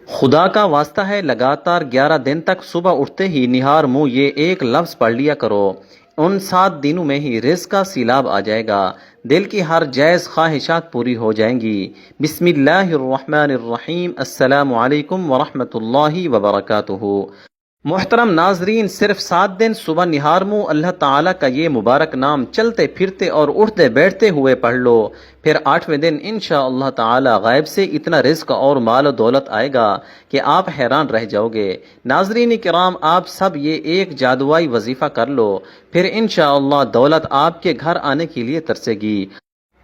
خدا کا واسطہ ہے لگاتار 11 دن تک صبح اٹھتے ہی نہار منہ یہ ایک لفظ پڑھ لیا کرو۔ ان 7 دنوں میں ہی رزق کا سیلاب آ جائے گا، دل کی ہر جائز خواہشات پوری ہو جائیں گی۔ بسم اللہ الرحمن الرحیم۔ السلام علیکم ورحمۃ اللہ وبرکاتہ۔ محترم ناظرین، صرف 7 دن صبح نہار منہ اللہ تعالیٰ کا یہ مبارک نام چلتے پھرتے اور اٹھتے بیٹھتے ہوئے پڑھ لو، پھر 8ویں دن انشاءاللہ تعالی غیب سے اتنا رزق اور مال و دولت آئے گا کہ آپ حیران رہ جاؤ گے۔ ناظرین کرام، آپ سب یہ ایک جادوائی وظیفہ کر لو، پھر انشاءاللہ دولت آپ کے گھر آنے کے لیے ترسے گی،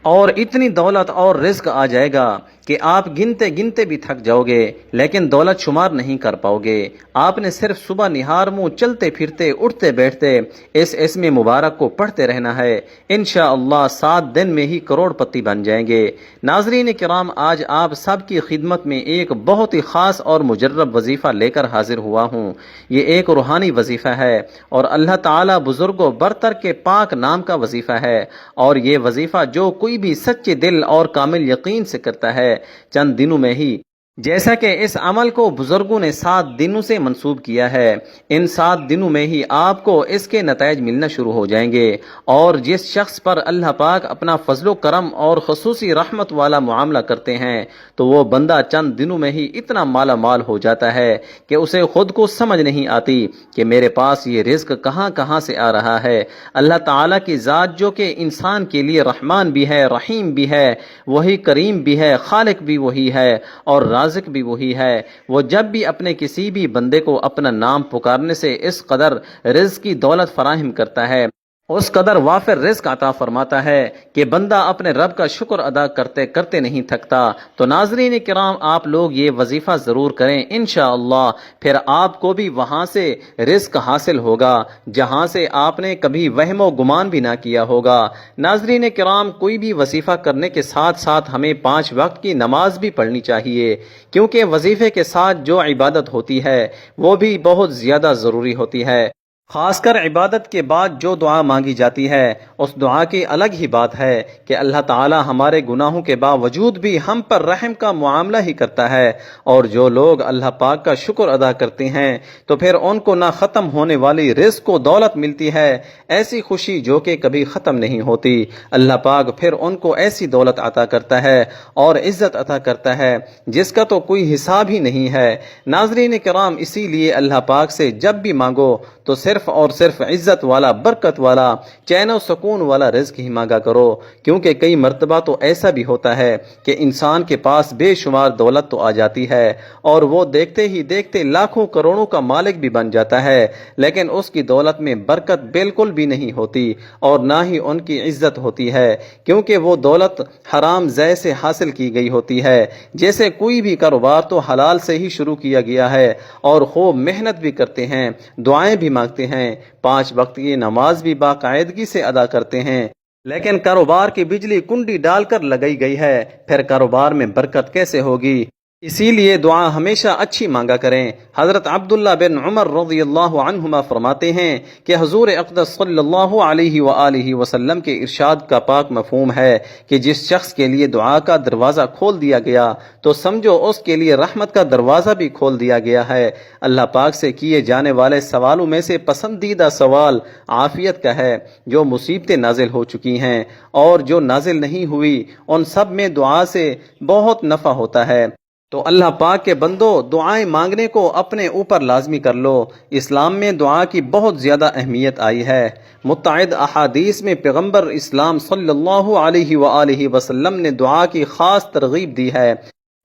اور اتنی دولت اور رزق آ جائے گا کہ آپ گنتے گنتے بھی تھک جاؤ گے لیکن دولت شمار نہیں کر پاؤ گے۔ آپ نے صرف صبح نہار منہ چلتے پھرتے اٹھتے بیٹھتے اس اسم مبارک کو پڑھتے رہنا ہے، انشاءاللہ 7 دن میں ہی کروڑ پتی بن جائیں گے۔ ناظرین کرام، آج آپ سب کی خدمت میں ایک بہت ہی خاص اور مجرب وظیفہ لے کر حاضر ہوا ہوں۔ یہ ایک روحانی وظیفہ ہے اور اللہ تعالیٰ بزرگ و برتر کے پاک نام کا وظیفہ ہے، اور یہ وظیفہ جو کوئی بھی سچے دل اور کامل یقین سے کرتا ہے، چند دنوں میں ہی، جیسا کہ اس عمل کو بزرگوں نے 7 دنوں سے منسوب کیا ہے، ان 7 دنوں میں ہی آپ کو اس کے نتائج ملنا شروع ہو جائیں گے۔ اور جس شخص پر اللہ پاک اپنا فضل و کرم اور خصوصی رحمت والا معاملہ کرتے ہیں تو وہ بندہ چند دنوں میں ہی اتنا مالا مال ہو جاتا ہے کہ اسے خود کو سمجھ نہیں آتی کہ میرے پاس یہ رزق کہاں کہاں سے آ رہا ہے۔ اللہ تعالیٰ کی ذات جو کہ انسان کے لیے رحمان بھی ہے، رحیم بھی ہے، وہی کریم بھی ہے، خالق بھی وہی ہے اور رازق بھی وہی ہے، وہ جب بھی اپنے کسی بھی بندے کو اپنا نام پکارنے سے اس قدر رزق کی دولت فراہم کرتا ہے، اس قدر وافر رزق عطا فرماتا ہے کہ بندہ اپنے رب کا شکر ادا کرتے کرتے نہیں تھکتا۔ تو ناظرین کرام، آپ لوگ یہ وظیفہ ضرور کریں انشاءاللہ، پھر آپ کو بھی وہاں سے رزق حاصل ہوگا جہاں سے آپ نے کبھی وہم و گمان بھی نہ کیا ہوگا۔ ناظرین کرام، کوئی بھی وظیفہ کرنے کے ساتھ ساتھ ہمیں 5 وقت کی نماز بھی پڑھنی چاہیے، کیونکہ وظیفے کے ساتھ جو عبادت ہوتی ہے وہ بھی بہت زیادہ ضروری ہوتی ہے۔ خاص کر عبادت کے بعد جو دعا مانگی جاتی ہے، اس دعا کی الگ ہی بات ہے کہ اللہ تعالی ہمارے گناہوں کے باوجود بھی ہم پر رحم کا معاملہ ہی کرتا ہے، اور جو لوگ اللہ پاک کا شکر ادا کرتے ہیں تو پھر ان کو نہ ختم ہونے والی رزق و دولت ملتی ہے، ایسی خوشی جو کہ کبھی ختم نہیں ہوتی۔ اللہ پاک پھر ان کو ایسی دولت عطا کرتا ہے اور عزت عطا کرتا ہے جس کا تو کوئی حساب ہی نہیں ہے۔ ناظرین کرام، اسی لیے اللہ پاک سے جب بھی مانگو تو صرف اور صرف عزت والا، برکت والا، چین و سکون والا رزق ہی مانگا کرو، کیونکہ کئی مرتبہ تو ایسا بھی ہوتا ہے کہ انسان کے پاس بے شمار دولت تو آ جاتی ہے اور وہ دیکھتے ہی دیکھتے لاکھوں کروڑوں کا مالک بھی بن جاتا ہے، لیکن اس کی دولت میں برکت بالکل بھی نہیں ہوتی اور نہ ہی ان کی عزت ہوتی ہے، کیونکہ وہ دولت حرام زے سے حاصل کی گئی ہوتی ہے۔ جیسے کوئی بھی کاروبار تو حلال سے ہی شروع کیا گیا ہے، اور خوب محنت بھی کرتے ہیں، دعائیں بھی مانگتے ہیں، 5 وقت کی نماز بھی باقاعدگی سے ادا کرتے ہیں، لیکن کاروبار کی بجلی کنڈی ڈال کر لگائی گئی ہے، پھر کاروبار میں برکت کیسے ہوگی؟ اسی لیے دعا ہمیشہ اچھی مانگا کریں۔ حضرت عبداللہ بن عمر رضی اللہ عنہما فرماتے ہیں کہ حضور اقدس صلی اللہ علیہ وآلہ وسلم کے ارشاد کا پاک مفہوم ہے کہ جس شخص کے لیے دعا کا دروازہ کھول دیا گیا تو سمجھو اس کے لیے رحمت کا دروازہ بھی کھول دیا گیا ہے۔ اللہ پاک سے کیے جانے والے سوالوں میں سے پسندیدہ سوال عافیت کا ہے۔ جو مصیبتیں نازل ہو چکی ہیں اور جو نازل نہیں ہوئی، ان سب میں دعا سے بہت نفع ہوتا ہے۔ تو اللہ پاک کے بندو، دعائیں مانگنے کو اپنے اوپر لازمی کر لو۔ اسلام میں دعا کی بہت زیادہ اہمیت آئی ہے۔ متعدد احادیث میں پیغمبر اسلام صلی اللہ علیہ وآلہ وسلم نے دعا کی خاص ترغیب دی ہے۔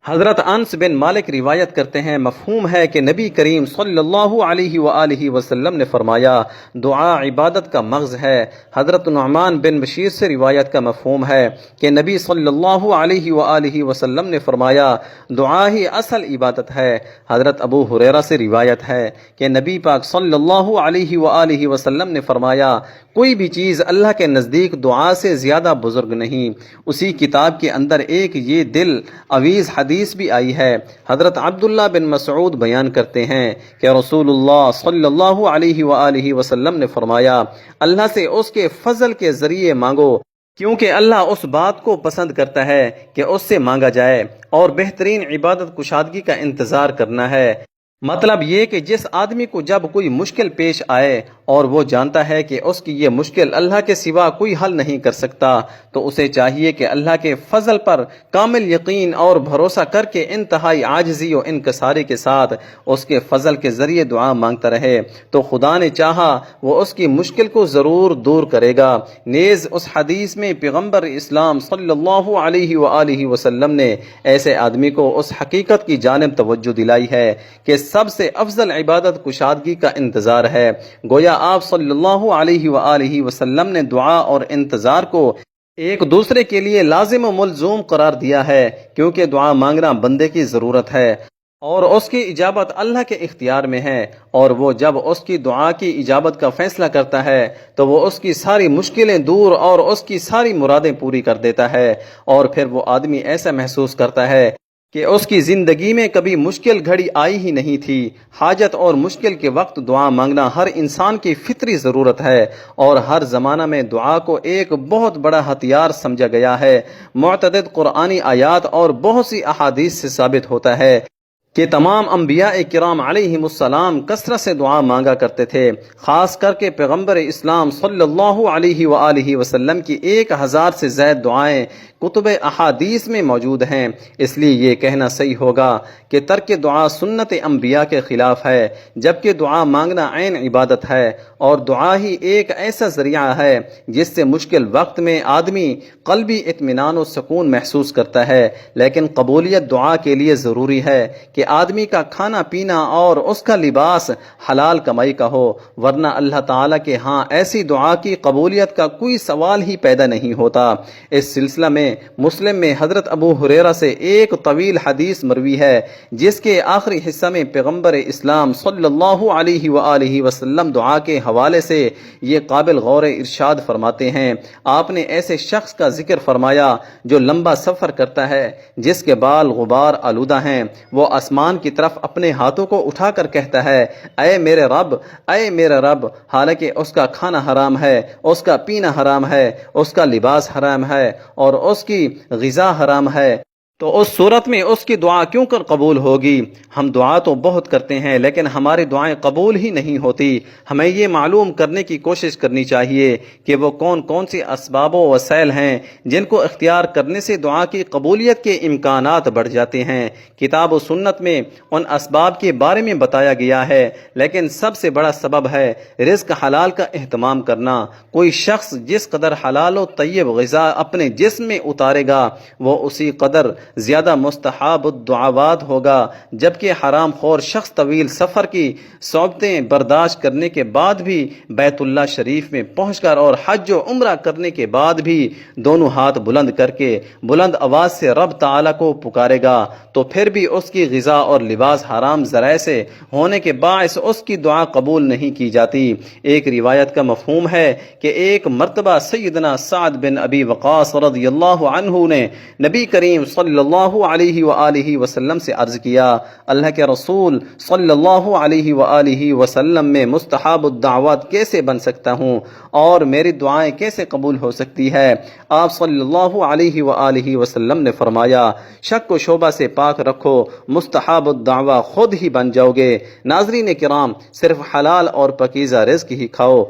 حضرت انس بن مالک روایت کرتے ہیں، مفہوم ہے کہ نبی کریم صلی اللہ علیہ وآلہ وسلم نے فرمایا دعا عبادت کا مغز ہے۔ حضرت نعمان بن بشیر سے روایت کا مفہوم ہے کہ نبی صلی اللہ علیہ وآلہ وسلم نے فرمایا دعا ہی اصل عبادت ہے۔ حضرت ابو ہریرہ سے روایت ہے کہ نبی پاک صلی اللہ علیہ وآلہ وسلم نے فرمایا کوئی بھی چیز اللہ کے نزدیک دعا سے زیادہ بزرگ نہیں۔ اسی کتاب کے اندر ایک یہ دل عویز حدیث بھی آئی ہے۔ حضرت عبداللہ بن مسعود بیان کرتے ہیں کہ رسول اللہ صلی اللہ علیہ وآلہ وسلم نے فرمایا اللہ سے اس کے فضل کے ذریعے مانگو کیونکہ اللہ اس بات کو پسند کرتا ہے کہ اس سے مانگا جائے، اور بہترین عبادت کشادگی کا انتظار کرنا ہے۔ مطلب یہ کہ جس آدمی کو جب کوئی مشکل پیش آئے اور وہ جانتا ہے کہ اس کی یہ مشکل اللہ کے سوا کوئی حل نہیں کر سکتا، تو اسے چاہیے کہ اللہ کے فضل پر کامل یقین اور بھروسہ کر کے انتہائی عاجزی و انکساری کے ساتھ اس کے فضل کے ذریعے دعا مانگتا رہے، تو خدا نے چاہا وہ اس کی مشکل کو ضرور دور کرے گا۔ نیز اس حدیث میں پیغمبر اسلام صلی اللہ علیہ وآلہ وسلم نے ایسے آدمی کو اس حقیقت کی جانب توجہ دلائی ہے کہ سب سے افضل عبادت کشادگی کا انتظار ہے۔ گویا آپ صلی اللہ علیہ وآلہ وسلم نے دعا اور انتظار کو ایک دوسرے کے لیے لازم و ملزوم قرار دیا ہے، کیونکہ دعا مانگنا بندے کی ضرورت ہے اور اس کی اجابت اللہ کے اختیار میں ہے، اور وہ جب اس کی دعا کی اجابت کا فیصلہ کرتا ہے تو وہ اس کی ساری مشکلیں دور اور اس کی ساری مرادیں پوری کر دیتا ہے، اور پھر وہ آدمی ایسا محسوس کرتا ہے کہ اس کی زندگی میں کبھی مشکل گھڑی آئی ہی نہیں تھی۔ حاجت اور مشکل کے وقت دعا مانگنا ہر انسان کی فطری ضرورت ہے، اور ہر زمانہ میں دعا کو ایک بہت بڑا ہتھیار سمجھا گیا ہے۔ متعدد قرآنی آیات اور بہت سی احادیث سے ثابت ہوتا ہے کہ تمام انبیاء کرام علیہم السلام کثرت سے دعا مانگا کرتے تھے، خاص کر کے پیغمبر اسلام صلی اللہ علیہ وآلہ وسلم کی 1000 سے زائد دعائیں کتب احادیث میں موجود ہیں۔ اس لیے یہ کہنا صحیح ہوگا کہ ترک دعا سنت انبیاء کے خلاف ہے، جبکہ دعا مانگنا عین عبادت ہے، اور دعا ہی ایک ایسا ذریعہ ہے جس سے مشکل وقت میں آدمی قلبی اطمینان و سکون محسوس کرتا ہے۔ لیکن قبولیت دعا کے لیے ضروری ہے کہ آدمی کا کھانا پینا اور اس کا لباس حلال کمائی کا ہو، ورنہ اللہ تعالیٰ کے ہاں ایسی دعا کی قبولیت کا کوئی سوال ہی پیدا نہیں ہوتا۔ اس سلسلہ میں مسلم میں حضرت ابو ہریرہ سے ایک طویل حدیث مروی ہے، جس کے آخری حصہ میں پیغمبر اسلام صلی اللہ علیہ وآلہ وسلم دعا کے حوالے سے یہ قابل غور ارشاد فرماتے ہیں۔ آپ نے ایسے شخص کا ذکر فرمایا جو لمبا سفر کرتا ہے، جس کے بال غبار آلودہ ہیں، وہ آسمان کی طرف اپنے ہاتھوں کو اٹھا کر کہتا ہے، اے میرے رب، اے میرے رب، حالانکہ اس کا کھانا حرام ہے، اس کا پینا حرام ہے، اس کا لباس حرام ہے، اور اس کی غذا حرام ہے، تو اس صورت میں اس کی دعا کیوں کر قبول ہوگی؟ ہم دعا تو بہت کرتے ہیں لیکن ہماری دعائیں قبول ہی نہیں ہوتی۔ ہمیں یہ معلوم کرنے کی کوشش کرنی چاہیے کہ وہ کون کون سی اسباب و وسائل ہیں جن کو اختیار کرنے سے دعا کی قبولیت کے امکانات بڑھ جاتے ہیں۔ کتاب و سنت میں ان اسباب کے بارے میں بتایا گیا ہے، لیکن سب سے بڑا سبب ہے رزق حلال کا اہتمام کرنا۔ کوئی شخص جس قدر حلال و طیب غذا اپنے جسم میں اتارے گا، وہ اسی قدر زیادہ مستحب الدعوات ہوگا، جبکہ حرام خور شخص طویل سفر کی صعوبتیں برداشت کرنے کے بعد بھی بیت اللہ شریف میں پہنچ کر اور حج و عمرہ کرنے کے بعد بھی دونوں ہاتھ بلند کر کے بلند آواز سے رب تعالیٰ کو پکارے گا، تو پھر بھی اس کی غذا اور لباس حرام ذرائع سے ہونے کے باعث اس کی دعا قبول نہیں کی جاتی۔ ایک روایت کا مفہوم ہے کہ ایک مرتبہ سیدنا سعد بن ابی وقاص رضی اللہ عنہ نے نبی کریم صلی اللہ علیہ وآلہ وسلم سے عرض کیا، اللہ کے رسول صلی اللہ علیہ وآلہ وسلم میں مستحب الدعوات کیسے بن سکتا ہوں اور میری دعائیں کیسے قبول ہو سکتی ہے؟ آپ صلی اللہ علیہ وآلہ وسلم نے فرمایا، شک و شبہ سے پاک رکھو، مستحب الدعوہ خود ہی بن جاؤ گے۔ ناظرین کرام، صرف حلال اور پاکیزہ رزق ہی کھاؤ،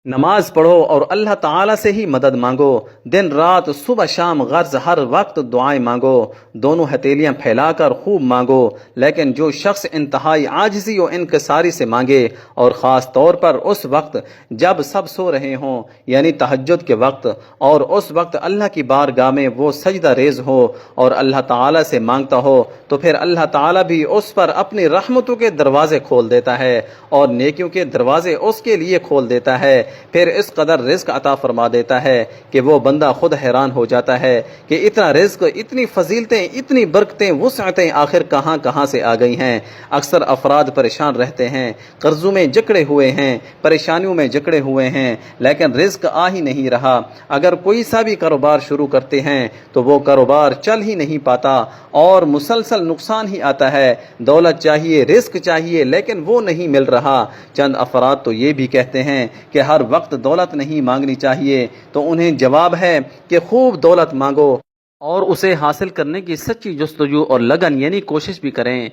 نماز پڑھو اور اللہ تعالیٰ سے ہی مدد مانگو، دن رات صبح شام غرض ہر وقت دعائیں مانگو، دونوں ہتھیلیاں پھیلا کر خوب مانگو۔ لیکن جو شخص انتہائی عاجزی و انکساری سے مانگے، اور خاص طور پر اس وقت جب سب سو رہے ہوں، یعنی تہجد کے وقت، اور اس وقت اللہ کی بارگاہ میں وہ سجدہ ریز ہو اور اللہ تعالیٰ سے مانگتا ہو، تو پھر اللہ تعالیٰ بھی اس پر اپنی رحمتوں کے دروازے کھول دیتا ہے اور نیکیوں کے دروازے اس کے لیے کھول دیتا ہے۔ پھر اس قدر رزق عطا فرما دیتا ہے کہ وہ بندہ خود حیران ہو جاتا ہے کہ اتنا رزق، اتنی فضیلتیں، اتنی برکتیں، وسعتیں آخر کہاں کہاں سے آ گئی ہیں۔ اکثر افراد پریشان رہتے ہیں، قرضوں میں جکڑے ہوئے ہیں، پریشانیوں میں جکڑے ہوئے ہیں، لیکن رزق آ ہی نہیں رہا۔ اگر کوئی سا بھی کاروبار شروع کرتے ہیں تو وہ کاروبار چل ہی نہیں پاتا اور مسلسل نقصان ہی آتا ہے۔ دولت چاہیے، رزق چاہیے، لیکن وہ نہیں مل رہا۔ چند افراد تو یہ بھی کہتے ہیں کہ ہر ہر وقت دولت نہیں مانگنی چاہیے، تو انہیں جواب ہے کہ خوب دولت مانگو اور اسے حاصل کرنے کی سچی جستجو اور لگن یعنی کوشش بھی کریں۔